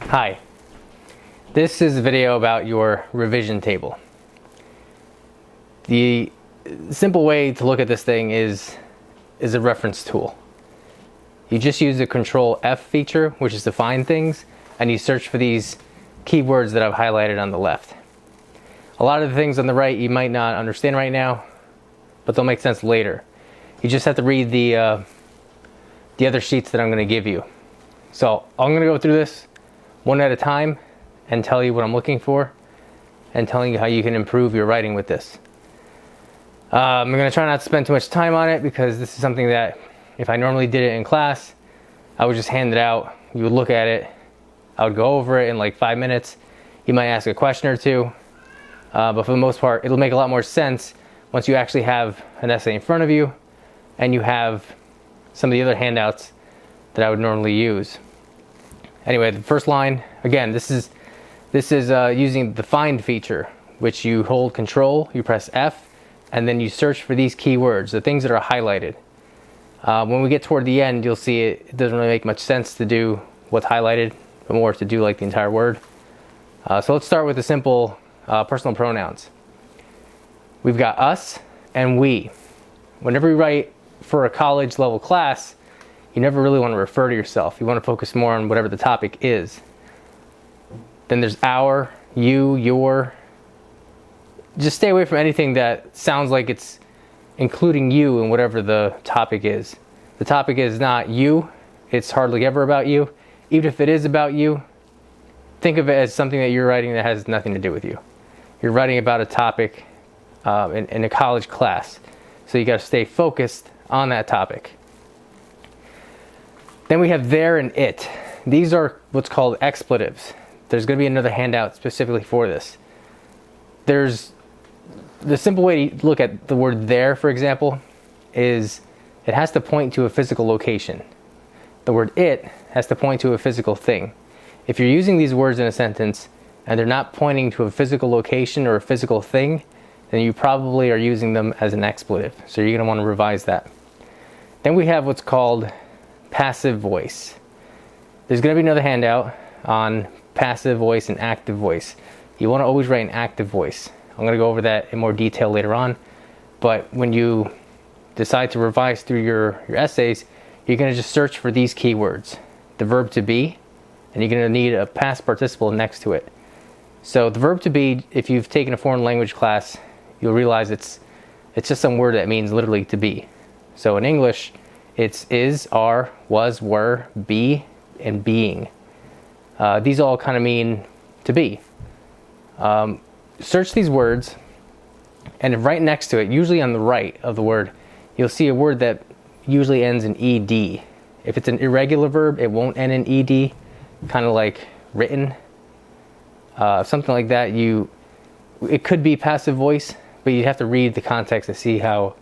Hi, this is a video about your revision table. The simple way to look at this thing is a reference tool. You just use the Control F feature, which is to find things, and you search for these keywords that I've highlighted on the left. A lot of the things on the right you might not understand right now, but they'll make sense later. You just have to read the other sheets that I'm going to give you. So I'm going to go through this one at a time and tell you what I'm looking for and telling you how you can improve your writing with this. I'm going to try not to spend too much time on it because this is something that if I normally did it in class, I would just hand it out. You would look at it. I would go over it in like 5 minutes. You might ask a question or two. But for the most part, it'll make a lot more sense once you actually have an essay in front of you and you have some of the other handouts that I would normally use. Anyway, the first line, again, this is using the find feature, which you hold Control, you press F, and then you search for these keywords, the things that are highlighted. When we get toward the end, you'll see it doesn't really make much sense to do what's highlighted, but more to do like the entire word. So let's start with the simple personal pronouns. We've got us and we. Whenever you write for a college level class, you never really want to refer to yourself. You want to focus more on whatever the topic is. Then there's our, you, your. Just stay away from anything that sounds like it's including you in whatever the topic is. The topic is not you. It's hardly ever about you. Even if it is about you, think of it as something that you're writing that has nothing to do with you. You're writing about a topic in a college class. So you got to stay focused on that topic. Then we have there and it. These are what's called expletives. There's going to be another handout specifically for this. There's the simple way to look at the word there, for example, is it has to point to a physical location. The word it has to point to a physical thing. If you're using these words in a sentence and they're not pointing to a physical location or a physical thing, then you probably are using them as an expletive. So you're going to want to revise that. Then we have what's called passive voice. There's going to be another handout on passive voice and active voice. You want to always write an active voice. I'm going to go over that in more detail later on. But when you decide to revise through your essays, you're going to just search for these keywords. The verb to be, and you're going to need a past participle next to it. So the verb to be, if you've taken a foreign language class, you'll realize it's just some word that means literally to be. So in English, it's is, are, was, were, be, and being. These all kind of mean to be. Search these words, and right next to it, usually on the right of the word, you'll see a word that usually ends in ed. If it's an irregular verb, it won't end in ed, kind of like written. Something like that, it could be passive voice, but you have to read the context to see how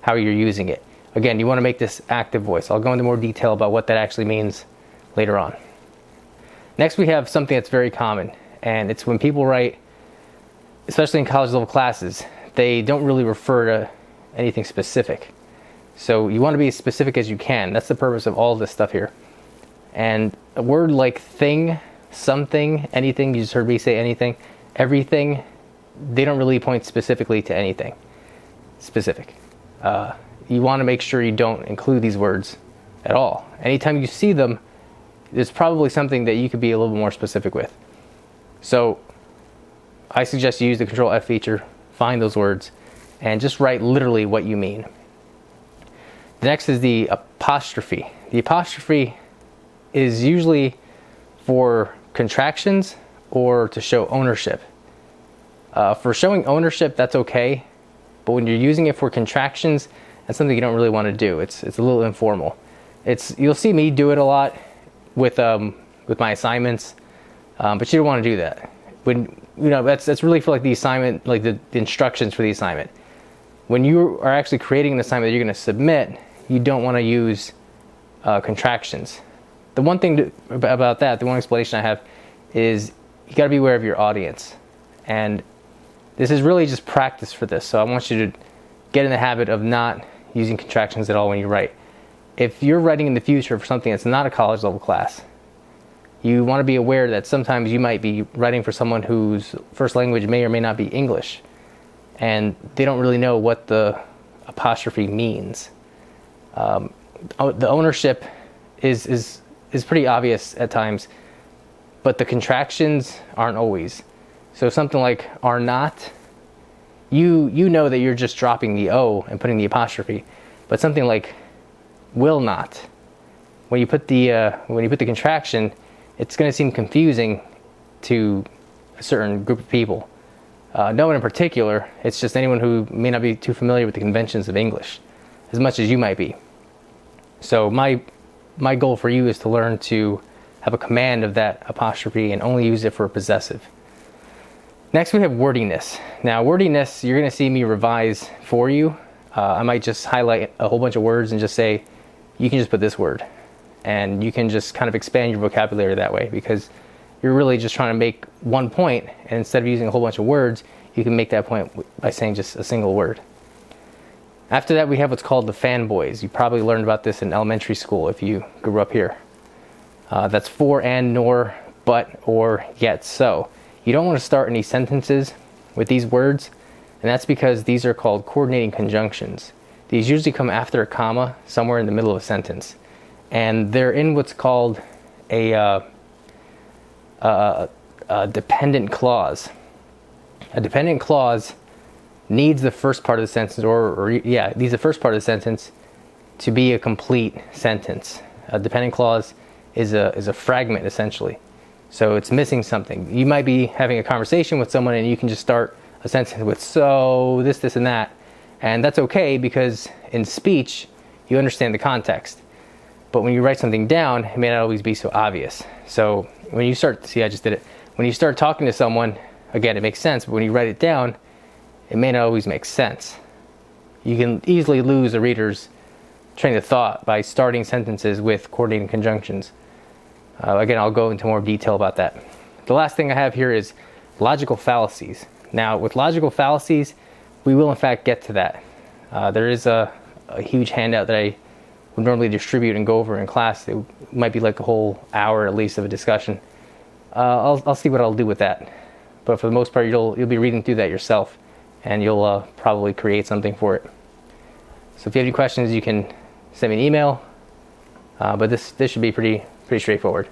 you're using it. Again, you want to make this active voice. I'll go into more detail about what that actually means later on. Next, we have something that's very common, and it's when people write, especially in college level classes, they don't really refer to anything specific. So you want to be as specific as you can. That's the purpose of all this stuff here. And a word like thing, something, anything, you just heard me say anything, everything, they don't really point specifically to anything specific. You want to make sure you don't include these words at all. Anytime you see them, there's probably something that you could be a little bit more specific with. So I suggest you use the Control F feature, find those words, and just write literally what you mean. The next is the apostrophe. The apostrophe is usually for contractions or to show ownership. For showing ownership, that's okay, but when you're using it for contractions, that's something you don't really want to do. It's a little informal. You'll see me do it a lot with my assignments, but you don't want to do that. That's really for like the assignment, like the instructions for the assignment. When you are actually creating an assignment that you're going to submit, you don't want to use contractions. The one thing about that, the one explanation I have, is you got to be aware of your audience, and this is really just practice for this. So I want you to get in the habit of not using contractions at all when you write. If you're writing in the future for something that's not a college level class, You want to be aware that sometimes you might be writing for someone whose first language may or may not be English, and they don't really know what the apostrophe means. The ownership is pretty obvious at times, but the contractions aren't always. So something like are not, you know that you're just dropping the O and putting the apostrophe, but something like will not, when you put the contraction, it's going to seem confusing to a certain group of people. No one in particular, it's just anyone who may not be too familiar with the conventions of English, as much as you might be. So my goal for you is to learn to have a command of that apostrophe and only use it for a possessive. Next we have wordiness. Now wordiness, you're going to see me revise for you. I might just highlight a whole bunch of words and just say, you can just put this word. And you can just kind of expand your vocabulary that way, because you're really just trying to make one point, and instead of using a whole bunch of words, you can make that point by saying just a single word. After that, we have what's called the Fanboys. You probably learned about this in elementary school if you grew up here. That's for, and, nor, but, or, yet, so. You don't want to start any sentences with these words, and that's because these are called coordinating conjunctions. These usually come after a comma, somewhere in the middle of a sentence. And they're in what's called a dependent clause. A dependent clause needs the first part of the sentence, needs the first part of the sentence to be a complete sentence. A dependent clause is a fragment, essentially. So it's missing something. You might be having a conversation with someone and you can just start a sentence with so, this, and that. And that's okay, because in speech, you understand the context. But when you write something down, it may not always be so obvious. So when you start, see, I just did it. When you start talking to someone, again, it makes sense, but when you write it down, it may not always make sense. You can easily lose a reader's train of thought by starting sentences with coordinating conjunctions. Again, I'll go into more detail about that. The last thing I have here is logical fallacies. Now, with logical fallacies, we will in fact get to that. There is a huge handout that I would normally distribute and go over in class. It might be like a whole hour at least of a discussion. I'll see what I'll do with that. But for the most part, you'll be reading through that yourself, and you'll probably create something for it. So if you have any questions, you can send me an email. But this should be pretty straightforward.